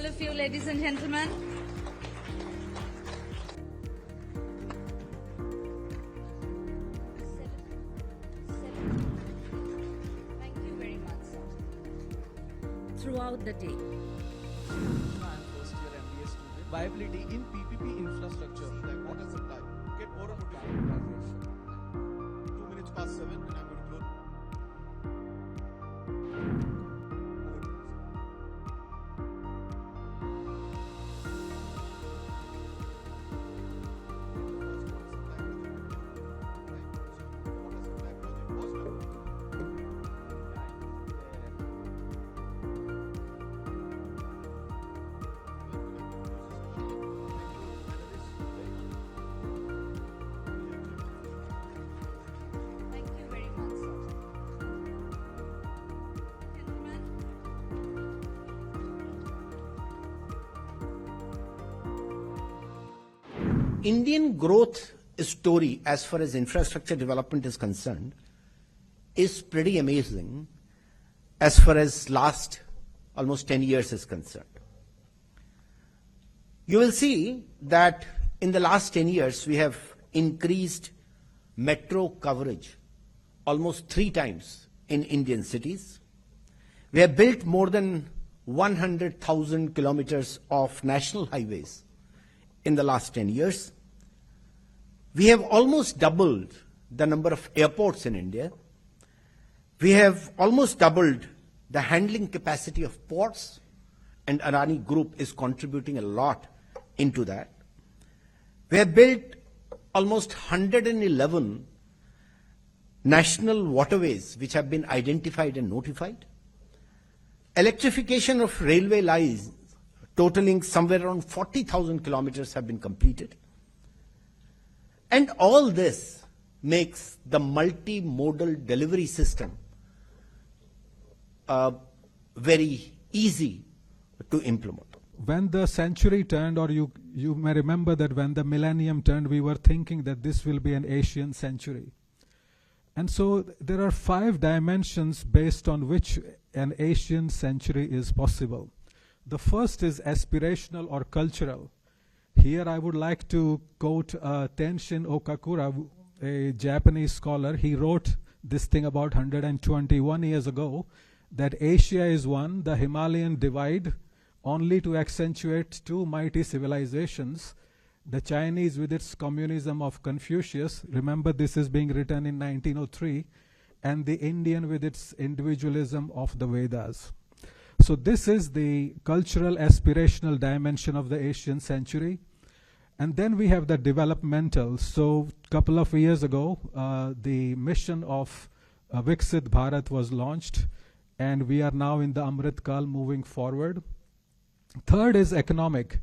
of you, ladies and gentlemen. Thank you very much, sir. Throughout the day. I'm first year MBA student. Viability in PPP infrastructure. Like water supply. Get more and more 2 minutes past 7 and I'm going to close. Thank you very much, sir. Gentlemen. Indian growth story as far as infrastructure development is concerned is pretty amazing as far as last almost 10 years is concerned. You will see that in the last 10 years we have increased metro coverage almost 3 times in Indian cities. We have built more than 100,000 kilometers of national highways in the last 10 years. We have almost doubled the number of airports in India. We have almost doubled the handling capacity of ports, and Adani Group is contributing a lot into that. We have built almost 111 national waterways which have been identified and notified. Electrification of railway lines totaling somewhere around 40,000 kilometers have been completed. And all this makes the multimodal delivery system very easy to implement. When the century turned, or you may remember that when the millennium turned, we were thinking that this will be an Asian century. And so there are 5 dimensions based on which an Asian century is possible. The first is aspirational or cultural. Here I would like to quote Tenshin Okakura, a Japanese scholar. He wrote this thing about 121 years ago, that Asia is one, the Himalayan divide, only to accentuate 2 mighty civilizations, the Chinese with its communism of Confucius, remember this is being written in 1903, and the Indian with its individualism of the Vedas. So this is the cultural aspirational dimension of the Asian century. And then we have the developmental. So a couple of years ago, the mission of Viksit Bharat was launched, and we are now in the Amrit Kal moving forward. Third is economic.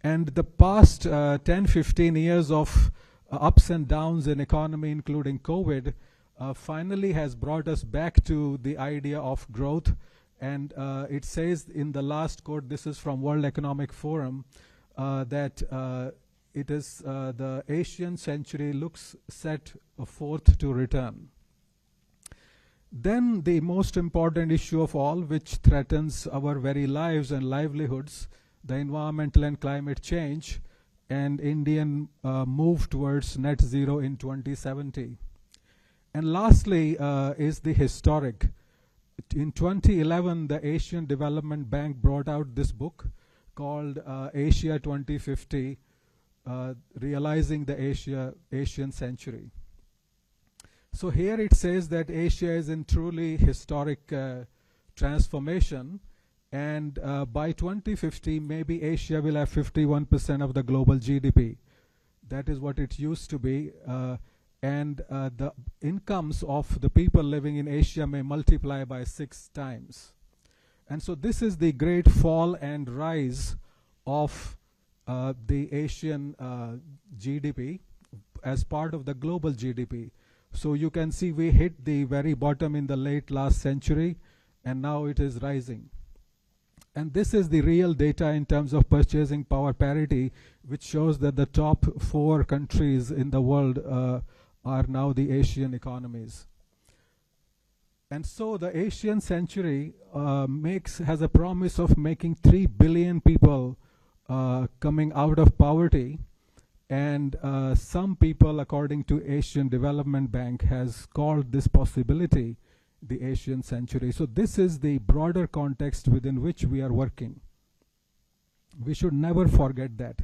And the past 10-15 years of ups and downs in economy, including COVID, finally has brought us back to the idea of growth. And it says in the last quote, this is from World Economic Forum, that it is the Asian century looks set forth to return. Then the most important issue of all, which threatens our very lives and livelihoods, the environmental and climate change, and Indian move towards net zero in 2070. And lastly is the historic. In 2011, the Asian Development Bank brought out this book called Asia 2050, Realizing the Asian Century. So here it says that Asia is in truly historic transformation, and by 2050, maybe Asia will have 51% of the global GDP. That is what it used to be. And the incomes of the people living in Asia may multiply by 6 times. And so this is the great fall and rise of the Asian GDP as part of the global GDP. So you can see we hit the very bottom in the late last century, and now it is rising. And this is the real data in terms of purchasing power parity, which shows that the top 4 countries in the world are now the Asian economies. And so the Asian century has a promise of making 3 billion people coming out of poverty. And some people, according to Asian Development Bank, has called this possibility the Asian century. So this is the broader context within which we are working. We should never forget that.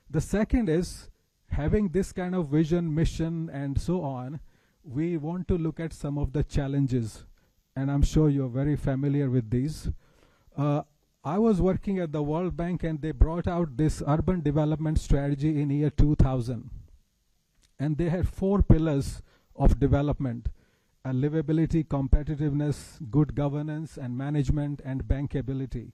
The second is, having this kind of vision, mission, and so on, we want to look at some of the challenges. And I'm sure you're very familiar with these. I was working at the World Bank, and they brought out this urban development strategy in year 2000. And they had 4 pillars of development: livability, competitiveness, good governance, and management, and bankability.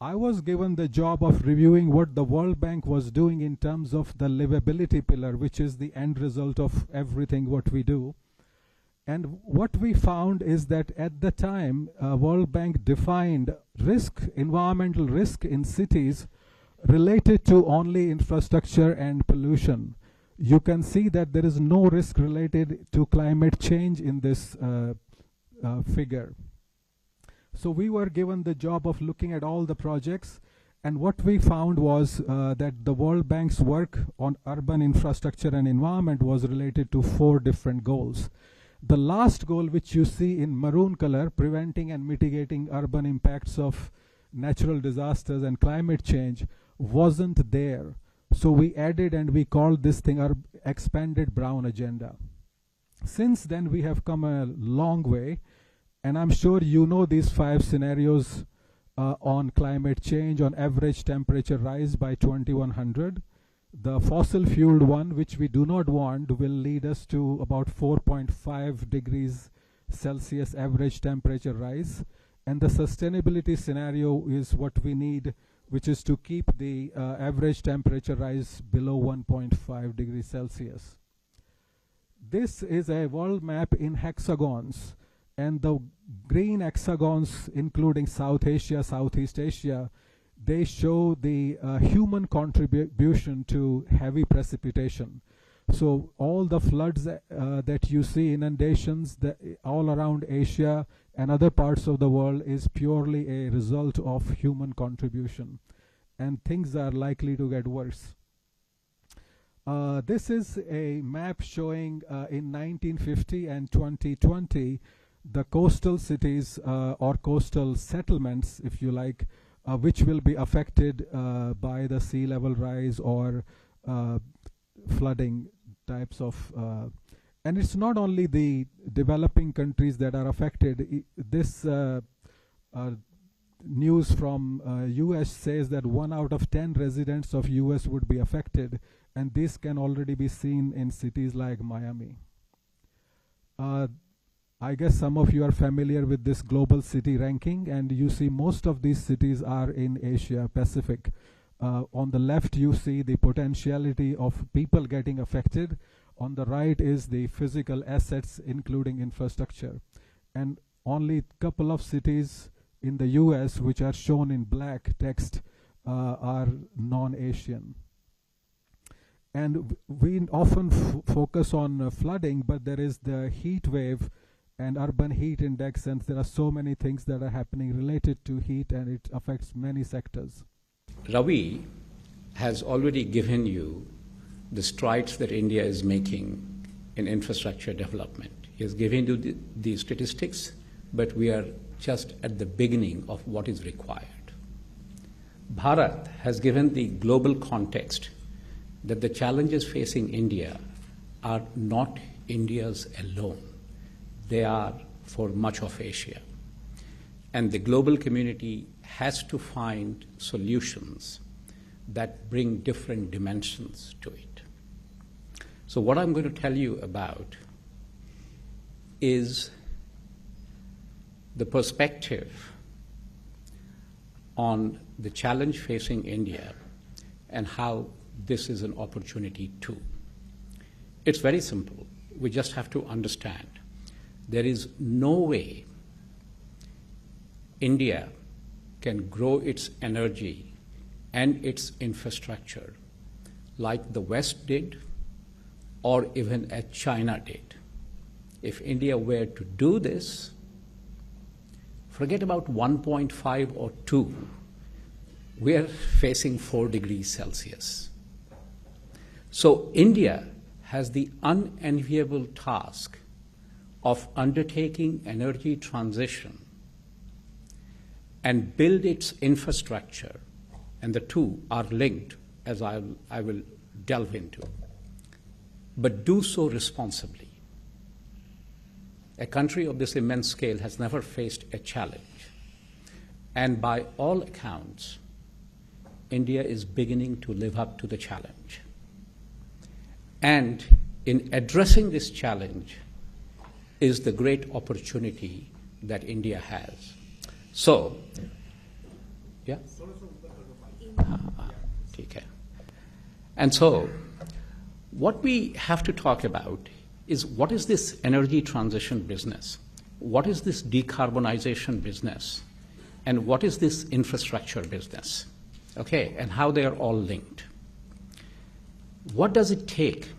I was given the job of reviewing what the World Bank was doing in terms of the livability pillar, which is the end result of everything what we do. And what we found is that at the time, World Bank defined risk, environmental risk in cities related to only infrastructure and pollution. You can see that there is no risk related to climate change in this figure. So we were given the job of looking at all the projects, and what we found was that the World Bank's work on urban infrastructure and environment was related to 4 different goals. The last goal, which you see in maroon color, preventing and mitigating urban impacts of natural disasters and climate change, wasn't there. So we added, and we called this thing our expanded brown agenda. Since then, we have come a long way, and I'm sure you know these 5 scenarios on climate change. On average temperature rise by 2100. The fossil fueled one, which we do not want, will lead us to about 4.5 degrees Celsius average temperature rise. And the sustainability scenario is what we need, which is to keep the average temperature rise below 1.5 degrees Celsius. This is a world map in hexagons, and the green hexagons, including South Asia, Southeast Asia, they show the human contribution to heavy precipitation. So all the floods that you see, inundations all around Asia and other parts of the world, is purely a result of human contribution. And things are likely to get worse. This is a map showing in 1950 and 2020 the coastal cities or coastal settlements, if you like, which will be affected by the sea level rise or flooding types of. And it's not only the developing countries that are affected. This news from US says that 1 out of 10 residents of US would be affected, and this can already be seen in cities like Miami. I guess some of you are familiar with this global city ranking, and you see most of these cities are in Asia Pacific. On the left you see the potentiality of people getting affected. On the right is the physical assets, including infrastructure. And only a couple of cities in the US, which are shown in black text, are non-Asian. And we often focus on flooding, but there is the heat wave and urban heat index, and there are so many things that are happening related to heat, and it affects many sectors. Ravi has already given you the strides that India is making in infrastructure development. He has given you the statistics, but we are just at the beginning of what is required. Bharat has given the global context that the challenges facing India are not India's alone. They are for much of Asia. And the global community has to find solutions that bring different dimensions to it. So what I'm going to tell you about is the perspective on the challenge facing India and how this is an opportunity too. It's very simple. We just have to understand there is no way India can grow its energy and its infrastructure like the West did or even as China did. If India were to do this, forget about 1.5 or 2, we are facing 4 degrees Celsius. So India has the unenviable task of undertaking energy transition and build its infrastructure, and the two are linked, as I will delve into, but do so responsibly. A country of this immense scale has never faced a challenge, and by all accounts, India is beginning to live up to the challenge. And in addressing this challenge is the great opportunity that India has. So, yeah? Okay. And so, what we have to talk about is what is this energy transition business? What is this decarbonization business? And what is this infrastructure business? Okay, and how they are all linked. What does it take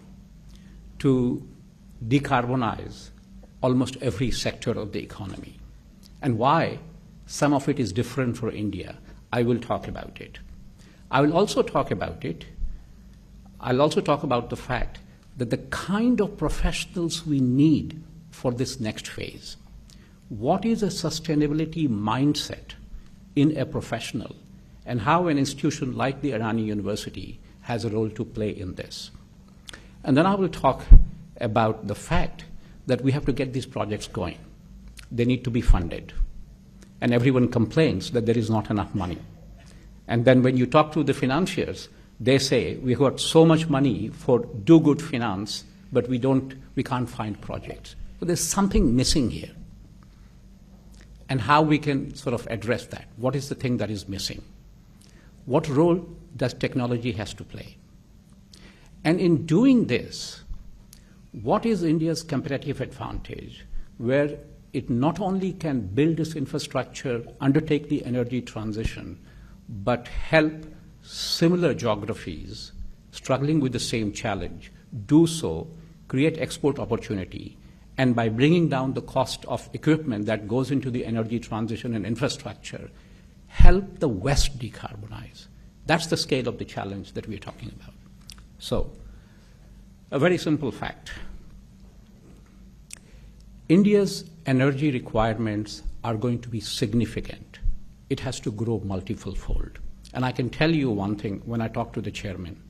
to decarbonize almost every sector of the economy? And why some of it is different for India? I will talk about it. I will also talk about it. I'll also talk about the fact that the kind of professionals we need for this next phase. What is a sustainability mindset in a professional, and how an institution like the Adani University has a role to play in this. And then I will talk about the fact that we have to get these projects going. They need to be funded. And everyone complains that there is not enough money. And then when you talk to the financiers, they say, we got so much money for do-good finance, but we can't find projects. So there's something missing here. And how we can sort of address that. What is the thing that is missing? What role does technology has to play? And in doing this, what is India's competitive advantage, where it not only can build this infrastructure, undertake the energy transition, but help similar geographies struggling with the same challenge do so, create export opportunity, and by bringing down the cost of equipment that goes into the energy transition and infrastructure, help the West decarbonize. That's the scale of the challenge that we're talking about. So, a very simple fact. India's energy requirements are going to be significant. It has to grow multiple-fold. And I can tell you one thing when I talk to the chairman.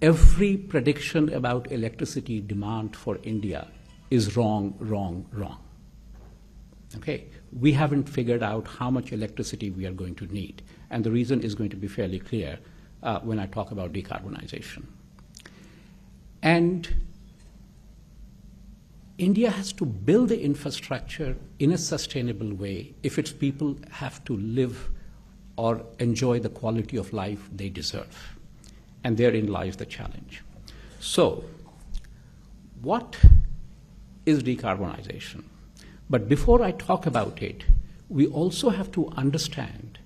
Every prediction about electricity demand for India is wrong, wrong, wrong. Okay? We haven't figured out how much electricity we are going to need. And the reason is going to be fairly clear when I talk about decarbonization. And India has to build the infrastructure in a sustainable way if its people have to live or enjoy the quality of life they deserve. And therein lies the challenge. So, what is decarbonization? But before I talk about it, we also have to understand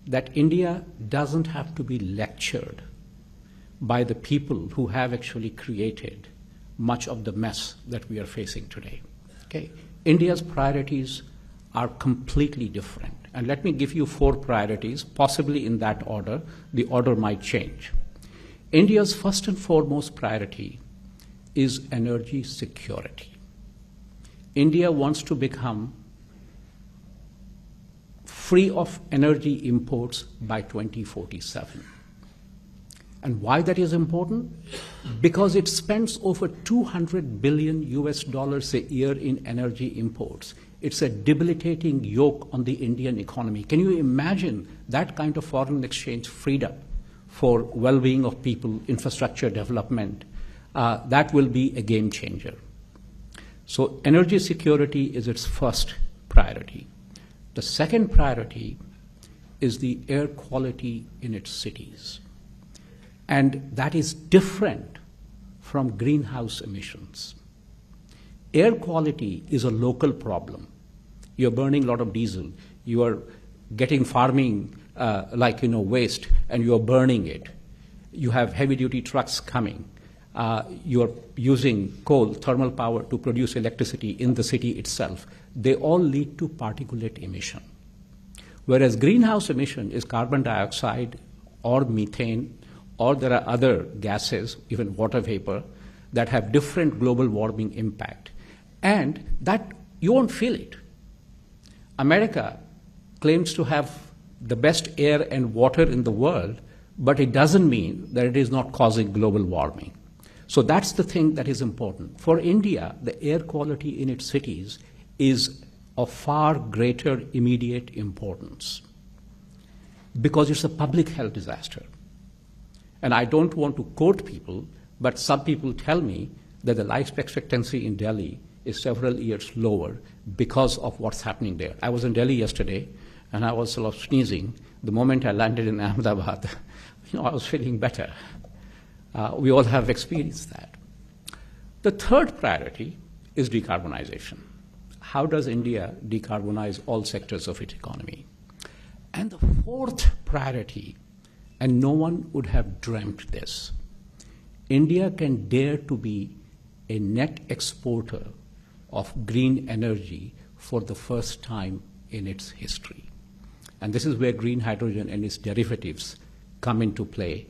that India doesn't have to be lectured by the people who have actually created much of the mess that we are facing today. Okay? India's priorities are completely different. And let me give you 4 priorities, possibly in that order. The order might change. India's first and foremost priority is energy security. India wants to become free of energy imports by 2047. And why that is important? Because it spends over $200 billion a year in energy imports. It's a debilitating yoke on the Indian economy. Can you imagine that kind of foreign exchange freed up for well-being of people, infrastructure development? That will be a game changer. So energy security is its first priority. The second priority is the air quality in its cities. And that is different from greenhouse emissions. Air quality is a local problem. You're burning a lot of diesel. You are getting farming waste, and you are burning it. You have heavy-duty trucks coming. You are using coal, thermal power to produce electricity in the city itself. they all lead to particulate emission. Whereas greenhouse emission is carbon dioxide or methane, or there are other gases, even water vapor, that have different global warming impact. And that you won't feel it. America claims to have the best air and water in the world, but it doesn't mean that it is not causing global warming. So that's the thing that is important. For India, the air quality in its cities is of far greater immediate importance because it's a public health disaster. And I don't want to quote people, but some people tell me that the life expectancy in Delhi is several years lower because of what's happening there. I was in Delhi yesterday, and I was sort of sneezing. The moment I landed in Ahmedabad, I was feeling better. We all have experienced that. The third priority is decarbonization. How does India decarbonize all sectors of its economy? And the fourth priority, and no one would have dreamt this, India can dare to be a net exporter of green energy for the first time in its history. And this is where green hydrogen and its derivatives come into play